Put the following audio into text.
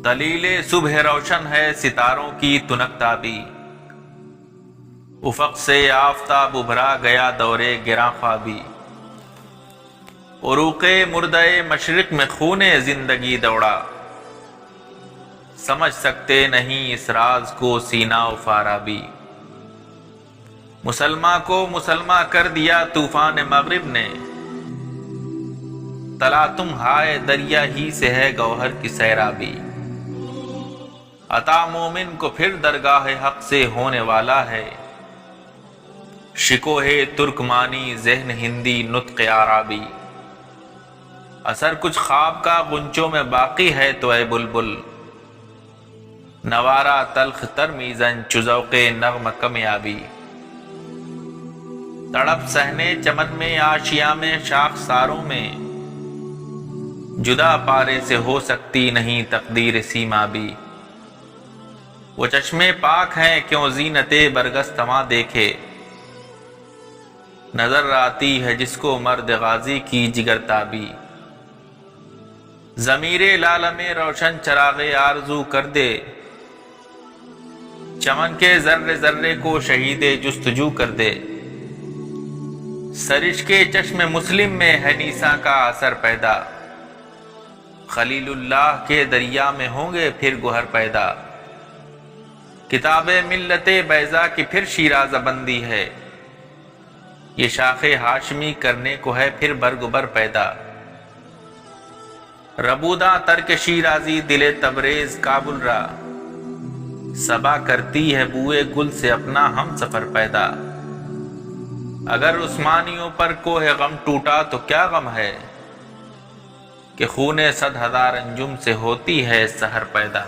دلیل صبح روشن ہے ستاروں کی تنک تابی، افق سے آفتاب ابھرا گیا دورے گراں خوابی، عروق مردہ مشرق میں خون زندگی دوڑا، سمجھ سکتے نہیں اس راز کو سینہ و فارابی۔ مسلماں کو مسلماں کر دیا طوفان مغرب نے، تلاتم ہائے دریا ہی سے ہے گوہر کی سیرابی۔ عطا مومن کو پھر درگاہ حق سے ہونے والا ہے، شکوہ ترکمانی ذہن ہندی نطق عربی۔ اثر کچھ خواب کا غنچوں میں باقی ہے تو اے بلبل، نوارا تلخ تر میزن چذوق نغمہ کمیابی۔ تڑپ سہنے چمن میں آشیاں میں شاخ ساروں میں، جدا پارے سے ہو سکتی نہیں تقدیر سیما بھی۔ وہ چشمے پاک ہیں کیوں زینت برگستواں دیکھے، نظر آتی ہے جس کو مرد غازی کی جگر تابی۔ ضمیر لالم روشن چراغ آرزو کر دے، چمن کے ذرے ذرے کو شہید جستجو کر دے۔ سرش کے چشم مسلم میں ہے نیسا کا اثر پیدا، خلیل اللہ کے دریا میں ہوں گے پھر گوہر پیدا۔ کتاب ملت بیضا کی پھر شیرازہ بندی ہے، یہ شاخ ہاشمی کرنے کو ہے پھر برگبر پیدا۔ ربودہ ترک شیرازی دل تبریز کابل را، صبا کرتی ہے بوئے گل سے اپنا ہم سفر پیدا۔ اگر عثمانیوں پر کوہ غم ٹوٹا تو کیا غم ہے، کہ خون 100,000 انجم سے ہوتی ہے سحر پیدا۔